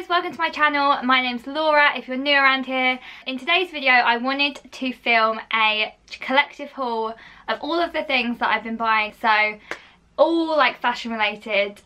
guys, welcome to my channel. My name's Laura if you're new around here. In today's video I wanted to film a collective haul of all of the things that I've been buying, so all like fashion related,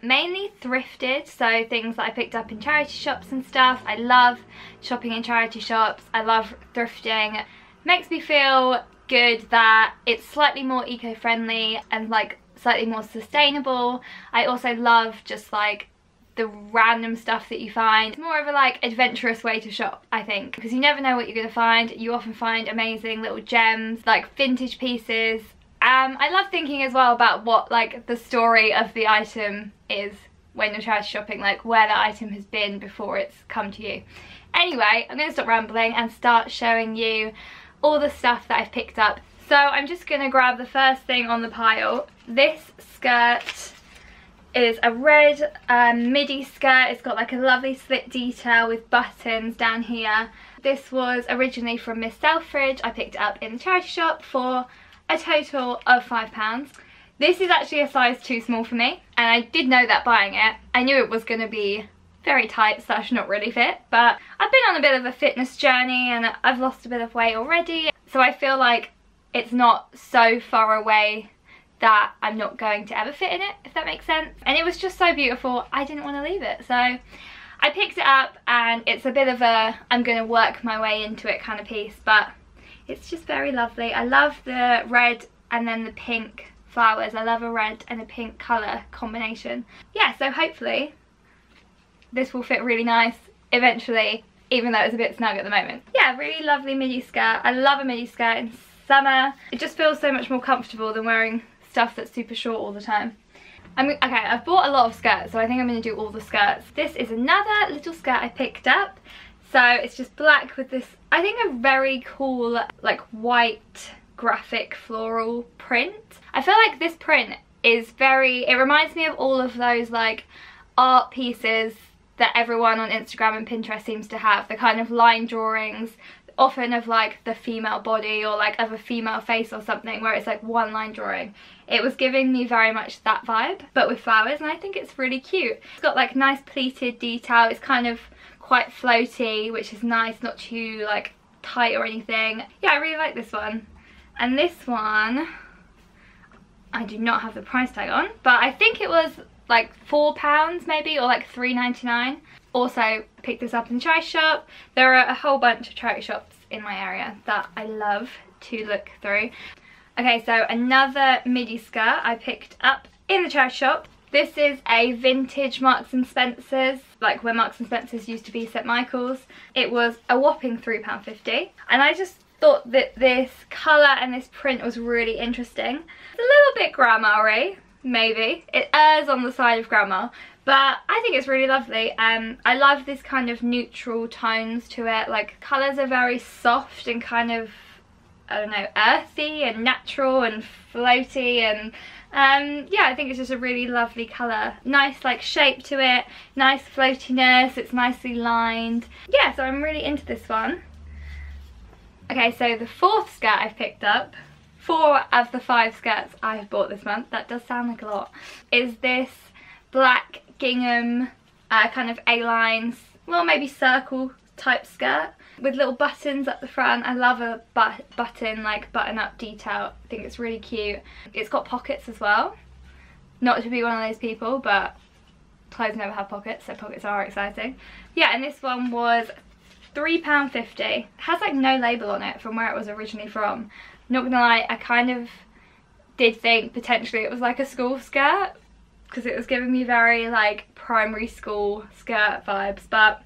mainly thrifted, so things that I picked up in charity shops and stuff. I love shopping in charity shops, I love thrifting. Makes me feel good that it's slightly more eco-friendly and like slightly more sustainable. I also love just like the random stuff that you find. It's more of a like adventurous way to shop, I think, because you never know what you're gonna find. You often find amazing little gems, like vintage pieces. I love thinking as well about what like the story of the item is when you're charity shopping, like where the item has been before it's come to you. Anyway, I'm gonna stop rambling and start showing you all the stuff that I've picked up. So I'm just gonna grab the first thing on the pile. This skirt is a red midi skirt. It's got like a lovely slit detail with buttons down here. This was originally from Miss Selfridge. I picked it up in the charity shop for a total of £5. This is actually a size too small for me, and I did know that buying it. I knew it was going to be very tight / not really fit, but I've been on a bit of a fitness journey and I've lost a bit of weight already, so I feel like it's not so far away that I'm not going to ever fit in it, if that makes sense. And it was just so beautiful, I didn't want to leave it. So I picked it up, and it's a bit of a I'm going to work my way into it kind of piece, but it's just very lovely. I love the red and then the pink flowers. I love a red and a pink colour combination. Yeah, so hopefully this will fit really nice eventually, even though it's a bit snug at the moment. Yeah, really lovely midi skirt. I love a midi skirt in summer. It just feels so much more comfortable than wearing stuff that's super short all the time. Okay, I've bought a lot of skirts, so I think I'm going to do all the skirts. This is another little skirt I picked up. So it's just black with this, I think, a very cool like white graphic floral print. I feel like this print is it reminds me of all of those like art pieces that everyone on Instagram and Pinterest seems to have. The kind of line drawings, often of like the female body or like of a female face or something, where it's like one line drawing. It was giving me very much that vibe, but with flowers, and I think it's really cute. It's got like nice pleated detail. It's kind of quite floaty, which is nice, not too like tight or anything. Yeah, I really like this one. And this one, I do not have the price tag on, but I think it was like £4 maybe, or like £3.99. Also picked this up in the charity shop. There are a whole bunch of charity shops in my area that I love to look through. Okay, so another midi skirt I picked up in the charity shop. This is a vintage Marks and Spencer's, like where Marks and Spencer's used to be St Michael's. It was a whopping £3.50, and I just thought that this colour and this print was really interesting. It's a little bit grandma-y, maybe. It errs on the side of grandma, but I think it's really lovely. I love this kind of neutral tones to it. Like, colours are very soft and kind of, I don't know, earthy and natural and floaty, and yeah, I think it's just a really lovely colour. Nice like shape to it, nice floatiness, it's nicely lined. Yeah, so I'm really into this one. Okay, so the fourth skirt I've picked up, 4 of the 5 skirts I've bought this month, that does sound like a lot, is this black gingham kind of A-line, well maybe circle type skirt with little buttons at the front. I love a button, like button-up detail. I think it's really cute. It's got pockets as well. Not to be one of those people, but clothes never have pockets, so pockets are exciting. Yeah, and this one was £3.50. It has like no label on it from where it was originally from. Not gonna lie, I kind of did think potentially it was like a school skirt, because it was giving me very like primary school skirt vibes, but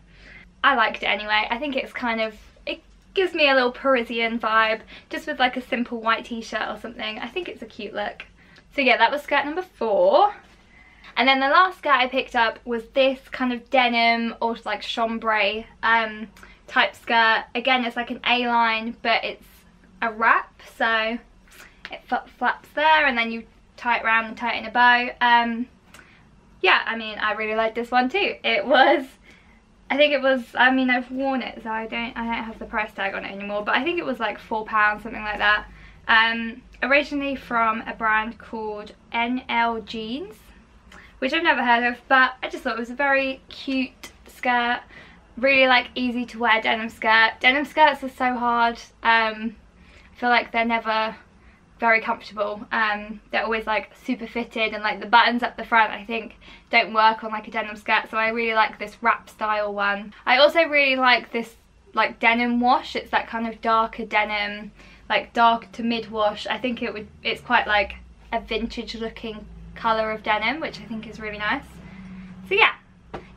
I liked it anyway. I think it's kind of, it gives me a little Parisian vibe, just with like a simple white t-shirt or something. I think it's a cute look. So yeah, that was skirt number 4. And then the last skirt I picked up was this kind of denim or like chambray type skirt. Again, it's like an A-line, but it's a wrap, so it flaps there and then you tie it around and tie it in a bow. Yeah, I mean, I really like this one too. It was, I think it was, I mean, I've worn it, so I don't have the price tag on it anymore, but I think it was like £4, something like that. Originally from a brand called NL Jeans, which I've never heard of, but I just thought it was a very cute skirt. Really like easy to wear denim skirt. Denim skirts are so hard. I feel like they're never very comfortable. They're always like super fitted, and like the buttons up the front I think don't work on like a denim skirt, so I really like this wrap style one. I also really like this like denim wash. It's that kind of darker denim, like dark to mid wash. I think it's quite like a vintage looking colour of denim, which I think is really nice. So yeah,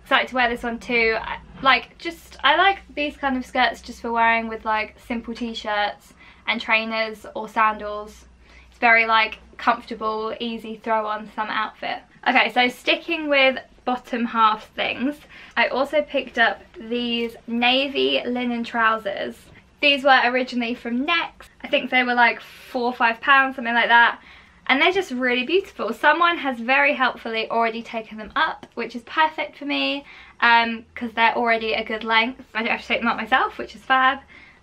excited to wear this one too. I like these kind of skirts just for wearing with like simple t-shirts and trainers or sandals. It's very like comfortable, easy throw on some outfit. Okay, so sticking with bottom half things, I also picked up these navy linen trousers. These were originally from Next. I think they were like £4 or £5, something like that. And they're just really beautiful. Someone has very helpfully already taken them up, which is perfect for me because they're already a good length. I don't have to take them up myself, which is fab.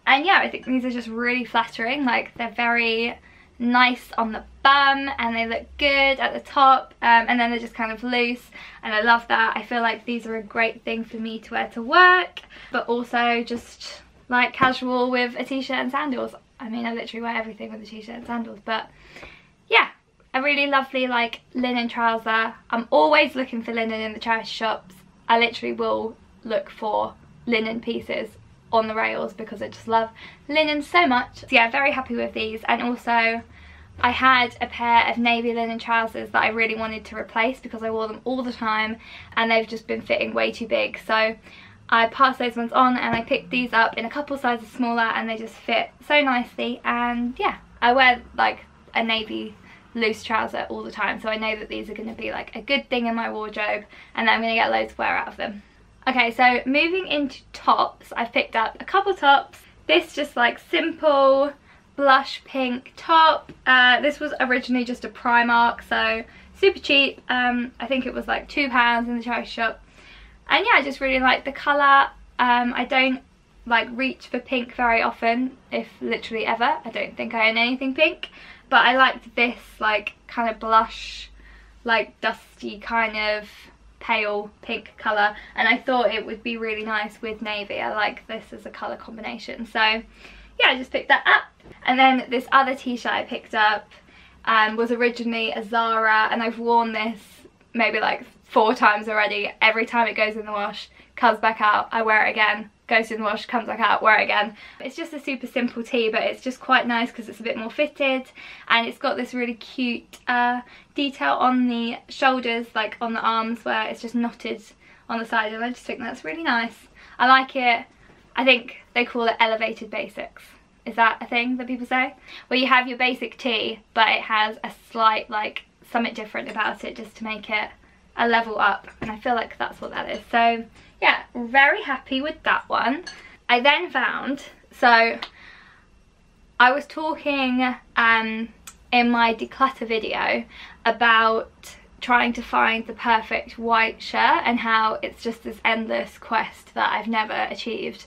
And yeah, I think these are just really flattering. Like, they're very nice on the bum and they look good at the top, and then they're just kind of loose, and I love that. I feel like these are a great thing for me to wear to work, but also just like casual with a t-shirt and sandals. I mean, I literally wear everything with a t-shirt and sandals, but yeah, a really lovely like linen trouser. I'm always looking for linen in the charity shops. I literally will look for linen pieces on the rails because I just love linen so much. So yeah, very happy with these. And also I had a pair of navy linen trousers that I really wanted to replace because I wore them all the time and they've just been fitting way too big, so I passed those ones on and I picked these up in a couple sizes smaller, and they just fit so nicely. And yeah, I wear like a navy loose trouser all the time, so I know that these are going to be like a good thing in my wardrobe, and I'm going to get loads of wear out of them. Okay, so moving into tops, I've picked up a couple tops. This just like simple blush pink top. This was originally just a Primark, so super cheap. I think it was like £2 in the charity shop. And yeah, I just really like the colour. I don't like reach for pink very often, if literally ever. I don't think I own anything pink, but I liked this like kind of blush, like dusty kind of pale pink colour, and I thought it would be really nice with navy. I like this as a colour combination, so yeah, I just picked that up. And then this other t-shirt I picked up was originally a Zara, and I've worn this maybe like 4 times already. Every time it goes in the wash, comes back out, I wear it again, goes in the wash, comes back out, wear it again. It's just a super simple tee, but it's just quite nice because it's a bit more fitted, and it's got this really cute detail on the shoulders, like on the arms, where it's just knotted on the side, and I just think that's really nice. I like it. I think they call it elevated basics. Is that a thing that people say? Where you have your basic tee, but it has a slight like something different about it just to make it a level up, and I feel like that's what that is. So yeah, very happy with that one. I then found, so I was talking in my declutter video about trying to find the perfect white shirt and how it's just this endless quest that I've never achieved.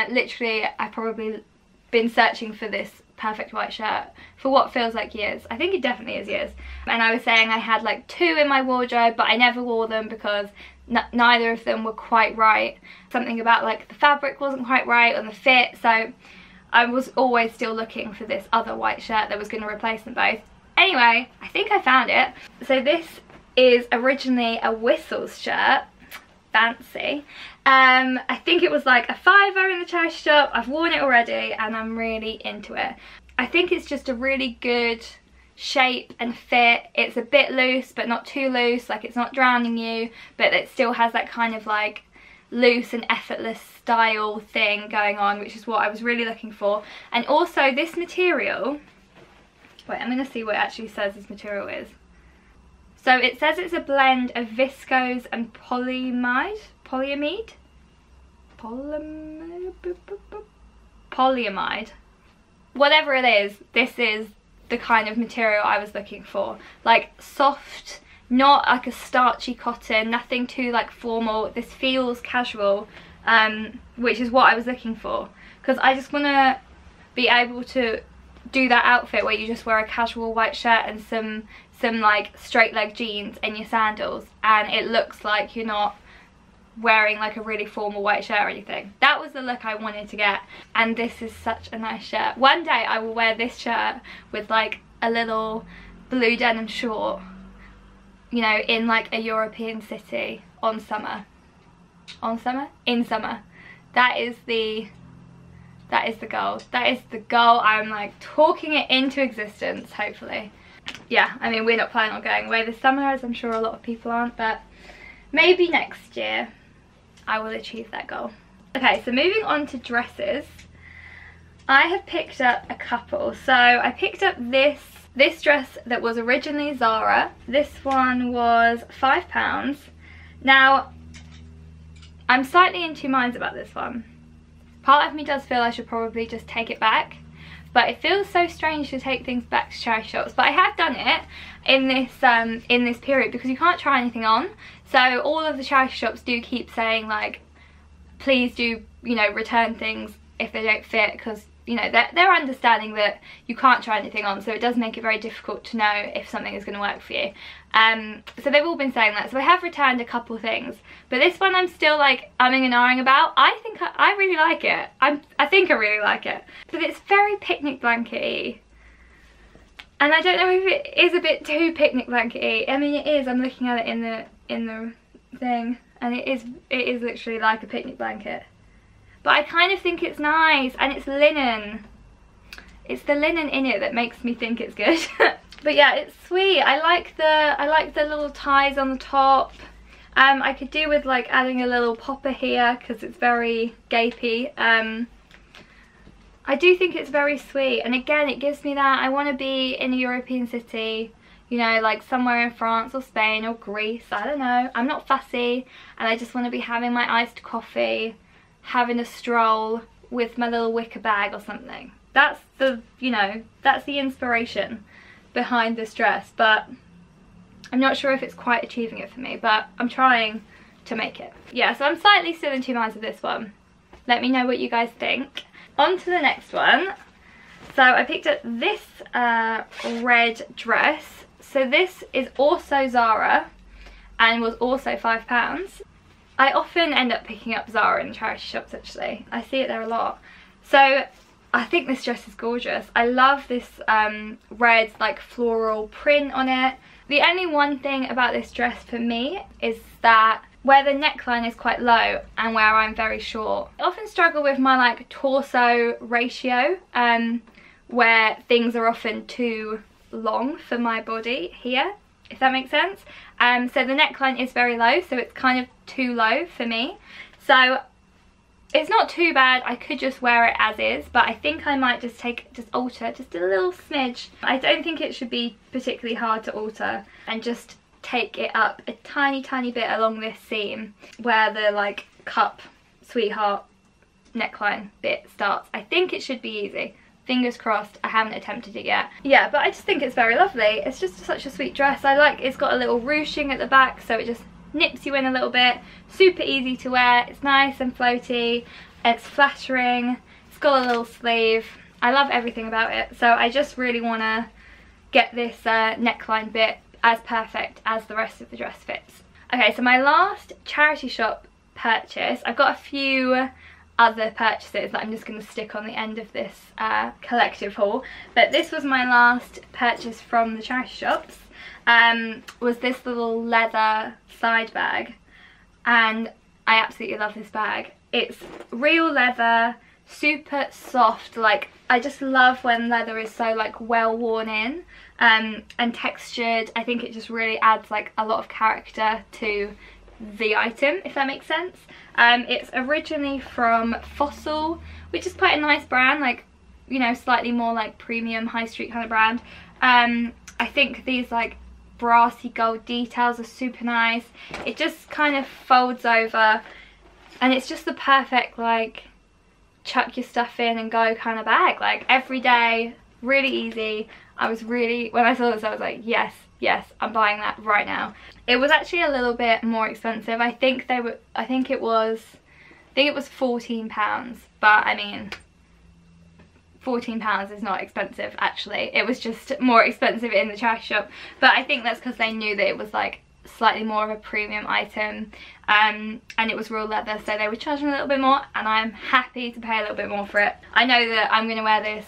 Literally, I've probably been searching for this perfect white shirt for what feels like years. I think it definitely is years. And I was saying I had like 2 in my wardrobe, but I never wore them because neither of them were quite right. Something about like the fabric wasn't quite right and the fit, so I was always still looking for this other white shirt that was going to replace them both. Anyway, I think I found it. So this is originally a Whistles shirt. Fancy. I think it was like a £5 in the charity shop. I've worn it already and I'm really into it. I think it's just a really good shape and fit. It's a bit loose but not too loose, like it's not drowning you, but it still has that kind of like loose and effortless style thing going on, which is what I was really looking for. And also this material, wait, I'm gonna see what it actually says this material is. So it says it's a blend of viscose and polyamide, whatever it is. This is the kind of material I was looking for, like soft, not like a starchy cotton, nothing too like formal. This feels casual, which is what I was looking for, because I just want to be able to do that outfit where you just wear a casual white shirt and some like straight leg jeans and your sandals, and it looks like you're not wearing like a really formal white shirt or anything. That was the look I wanted to get, and this is such a nice shirt. One day I will wear this shirt with like a little blue denim short, you know, in like a European city in summer. That is the goal. That is the goal. I'm like talking it into existence, hopefully. Yeah, I mean, we're not planning on going away this summer, as I'm sure a lot of people aren't, but maybe next year I will achieve that goal. Okay, so moving on to dresses, I have picked up a couple. So I picked up this dress that was originally Zara. This one was £5. Now, I'm slightly in two minds about this one. Part of me does feel I should probably just take it back, but it feels so strange to take things back to charity shops. But I have done it in this period because you can't try anything on. So all of the charity shops do keep saying like, please do, you know, return things if they don't fit, because, you know, they're understanding that you can't try anything on, so it does make it very difficult to know if something is going to work for you. So they've all been saying that, so I have returned a couple things, but this one I'm still like umming and ahhing about. I think I really like it. I think I really like it, but it's very picnic blanket-y, and I don't know if it is a bit too picnic blanket-y. I mean, it is. I'm looking at it in the thing, and it is literally like a picnic blanket. But I kind of think it's nice, and it's linen. It's the linen in it that makes me think it's good. But yeah, it's sweet. I like the little ties on the top. I could do with like adding a little popper here because it's very gapey. I do think it's very sweet, and again, it gives me that I want to be in a European city, you know, like somewhere in France or Spain or Greece, I don't know. I'm not fussy, and I just want to be having my iced coffee, having a stroll with my little wicker bag or something. That's the, you know, that's the inspiration behind this dress, but I'm not sure if it's quite achieving it for me, but I'm trying to make it. Yeah, so I'm slightly still in two minds with this one. Let me know what you guys think. On to the next one. So I picked up this red dress. So this is also Zara and was also £5. I often end up picking up Zara in charity shops, actually. I see it there a lot. So I think this dress is gorgeous. I love this red like floral print on it. The only one thing about this dress for me is that where the neckline is quite low and where I'm very short, I often struggle with my like torso ratio, where things are often too long for my body here, if that makes sense. So the neckline is very low, so it's kind of too low for me. So it's not too bad. I could just wear it as is, but I think I might just alter just a little smidge. I don't think it should be particularly hard to alter, and just take it up a tiny bit along this seam where the like cup sweetheart neckline bit starts. I think it should be easy. Fingers crossed. I haven't attempted it yet. Yeah, but I just think it's very lovely. It's just such a sweet dress. I like it's got a little ruching at the back, so it just nips you in a little bit. Super easy to wear. It's nice and floaty. It's flattering. It's got a little sleeve. I love everything about it. So I just really want to get this neckline bit as perfect as the rest of the dress fits. Okay, so my last charity shop purchase, I've got a few other purchases that I'm just going to stick on the end of this collective haul, but this was my last purchase from the charity shops. Was this little leather side bag, and I absolutely love this bag. It's real leather, super soft. Like, I just love when leather is so like well worn in and textured. I think it just really adds like a lot of character to the item, if that makes sense. It's originally from Fossil, which is quite a nice brand, like, you know, slightly more like premium high street kind of brand. I think these like brassy gold details are super nice. It just kind of folds over, and it's just the perfect like chuck your stuff in and go kind of bag. Like, every day, really easy. I was really, when I saw this, I was like, yes, I'm buying that right now. It was actually a little bit more expensive. I think it was £14, but I mean, £14 is not expensive actually. It was just more expensive in the charity shop, but I think that's because they knew that it was like slightly more of a premium item, and it was real leather, so they were charging a little bit more, and I'm happy to pay a little bit more for it. I know that I'm going to wear this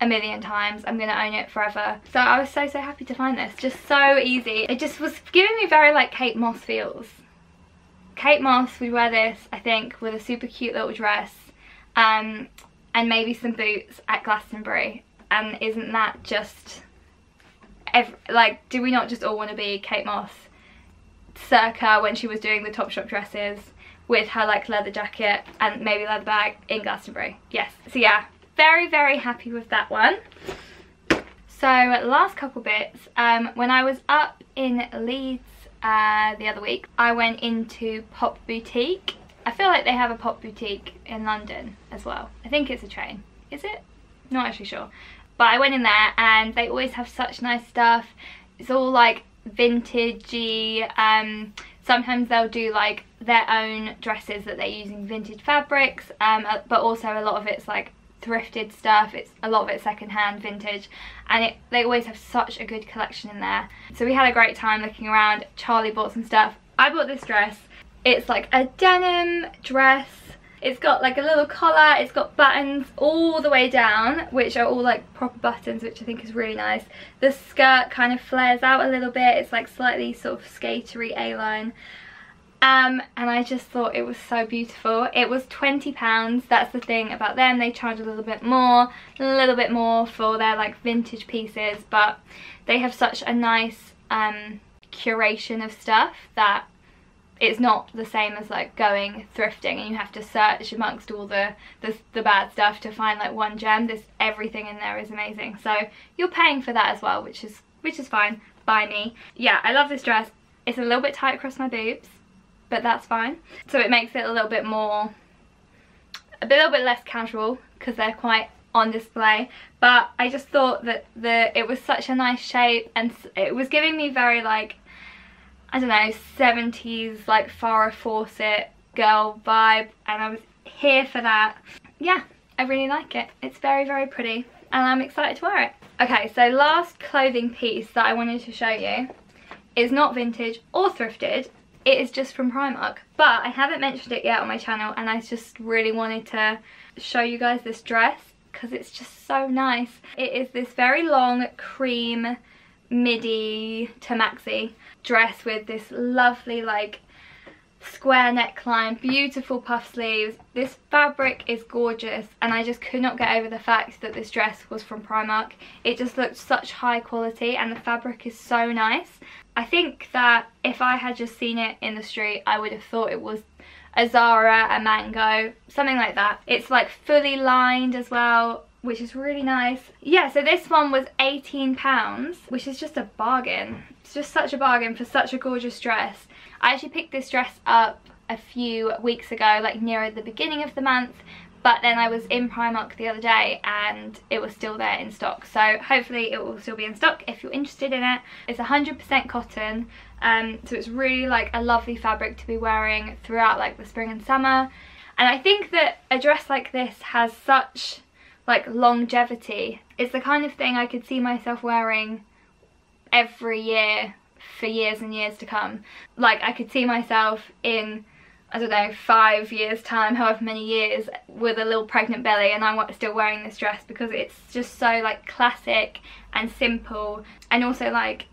a million times. I'm going to own it forever. So I was so happy to find this. Just so easy. It just was giving me very like Kate Moss feels. Kate Moss would wear this, I think, with a super cute little dress, and maybe some boots at Glastonbury. And isn't that just like, do we not just all want to be Kate Moss circa when she was doing the Topshop dresses with her like leather jacket and maybe leather bag in Glastonbury? Yes. So yeah, very happy with that one. So last couple bits, when I was up in Leeds the other week, I went into Pop Boutique. I feel like they have a Pop Boutique in London as well. I think it's a chain. Is it? Not actually sure. But I went in there and they always have such nice stuff. It's all like vintagey. Sometimes they'll do like their own dresses that they're using vintage fabrics, but also a lot of it's like thrifted stuff. It's a lot of it's secondhand vintage, and they always have such a good collection in there. So we had a great time looking around. Charlie bought some stuff. I bought this dress. It's like a denim dress. It's got like a little collar, it's got buttons all the way down, which are all like proper buttons, which I think is really nice. The skirt kind of flares out a little bit. It's like slightly sort of skatery A-line. And I just thought it was so beautiful. It was £20. That's the thing about them. They charge a little bit more for their like vintage pieces, but they have such a nice curation of stuff that it's not the same as like going thrifting and you have to search amongst all the bad stuff to find like one gem. Everything in there is amazing. So you're paying for that as well, which is fine by me. Yeah, I love this dress. It's a little bit tight across my boobs, but that's fine. So it makes it a little bit less casual because they're quite on display. But I just thought that it was such a nice shape, and it was giving me very like, I don't know, 70s like Farrah Fawcett girl vibe, and I was here for that. Yeah, I really like it. It's very pretty and I'm excited to wear it. Okay, so last clothing piece that I wanted to show you is not vintage or thrifted. It is just from Primark, but I haven't mentioned it yet on my channel, and I just really wanted to show you guys this dress because it's just so nice. It is this very long cream midi to maxi dress with this lovely like square neckline, beautiful puff sleeves. This fabric is gorgeous, and I just could not get over the fact that this dress was from Primark. It just looked such high quality, and the fabric is so nice. I think that if I had just seen it in the street, I would have thought it was a Zara, a Mango, something like that. It's like fully lined as well, which is really nice. Yeah, so this one was £18, which is just a bargain. It's just such a bargain for such a gorgeous dress. I actually picked this dress up a few weeks ago, like nearer the beginning of the month, but then I was in Primark the other day and it was still there in stock. So hopefully it will still be in stock if you're interested in it. It's 100% cotton, so it's really like a lovely fabric to be wearing throughout like the spring and summer. And I think that a dress like this has such like longevity. It's the kind of thing I could see myself wearing every year for years and years to come. Like I could see myself in, I don't know, 5 years time, however many years, with a little pregnant belly, and I'm still wearing this dress because it's just so like classic and simple, and also like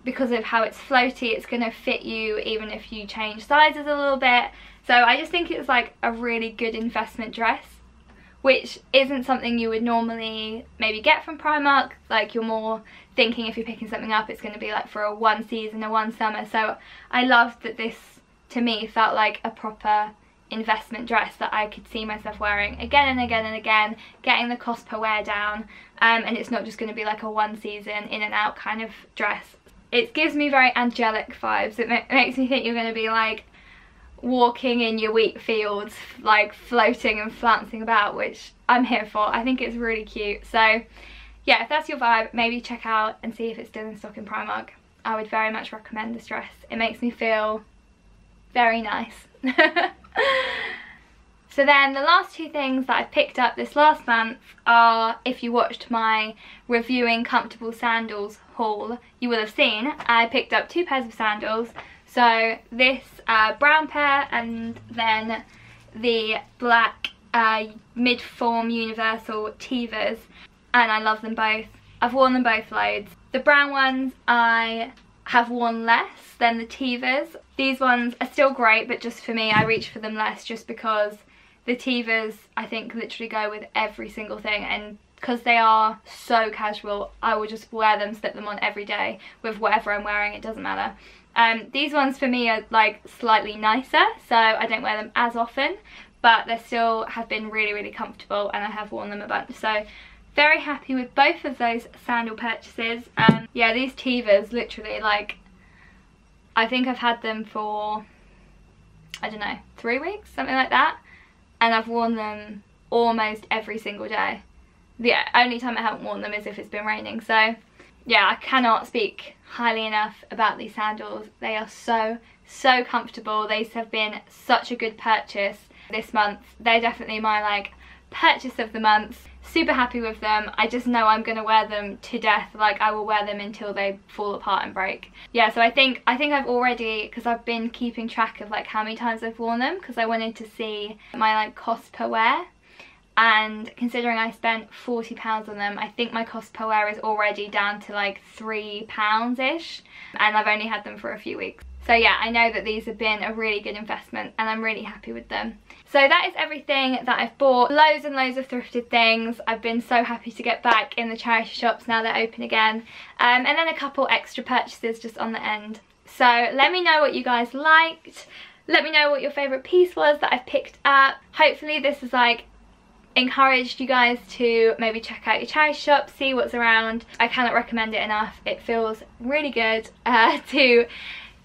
because of how it's floaty, it's gonna fit you even if you change sizes a little bit. So I just think it's like a really good investment dress, which isn't something you would normally maybe get from Primark. Like you're more thinking if you're picking something up, it's going to be like for a one season or one summer. So I loved that this, to me, felt like a proper investment dress that I could see myself wearing again and again and again, getting the cost per wear down, and it's not just going to be like a one season in and out kind of dress. It gives me very angelic vibes. It makes me think you're going to be like walking in your wheat fields, like floating and flouncing about, which I'm here for. I think it's really cute. So yeah, if that's your vibe, maybe check out and see if it's still in stock in Primark. I would very much recommend this dress. It makes me feel very nice. So then the last two things that I picked up this last month are, if you watched my reviewing comfortable sandals haul, you will have seen I picked up two pairs of sandals. So this brown pair and then the black mid-form universal Tevas, and I love them both. I've worn them both loads. The brown ones I have worn less than the Tevas. These ones are still great, but just for me I reach for them less just because the Tevas I think literally go with every single thing, and because they are so casual I will just wear them, slip them on every day with whatever I'm wearing, it doesn't matter. These ones for me are like slightly nicer, so I don't wear them as often, but they still have been really comfortable and I have worn them a bunch. So very happy with both of those sandal purchases. Yeah, these Tevas literally, like, I think I've had them for, I don't know, 3 weeks, something like that, and I've worn them almost every single day. The only time I haven't worn them is if it's been raining. So yeah, I cannot speak highly enough about these sandals. They are so comfortable. These have been such a good purchase this month. They're definitely my like purchase of the month. Super happy with them. I just know I'm gonna wear them to death. Like, I will wear them until they fall apart and break. Yeah, so I think I've already, because I've been keeping track of like how many times I've worn them, because I wanted to see my like cost per wear, and considering I spent £40 on them, I think my cost per wear is already down to like £3-ish, and I've only had them for a few weeks. So yeah, I know that these have been a really good investment and I'm really happy with them. So that is everything that I've bought. Loads and loads of thrifted things. I've been so happy to get back in the charity shops now they're open again. And then a couple extra purchases just on the end. So let me know what you guys liked. Let me know what your favourite piece was that I've picked up. Hopefully this is like encouraged you guys to maybe check out your charity shop, see what's around. I cannot recommend it enough. It feels really good to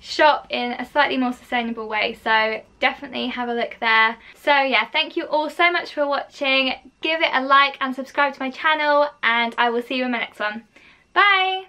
shop in a slightly more sustainable way, so definitely have a look there. So yeah, thank you all so much for watching. Give it a like and subscribe to my channel, and I will see you in my next one. Bye!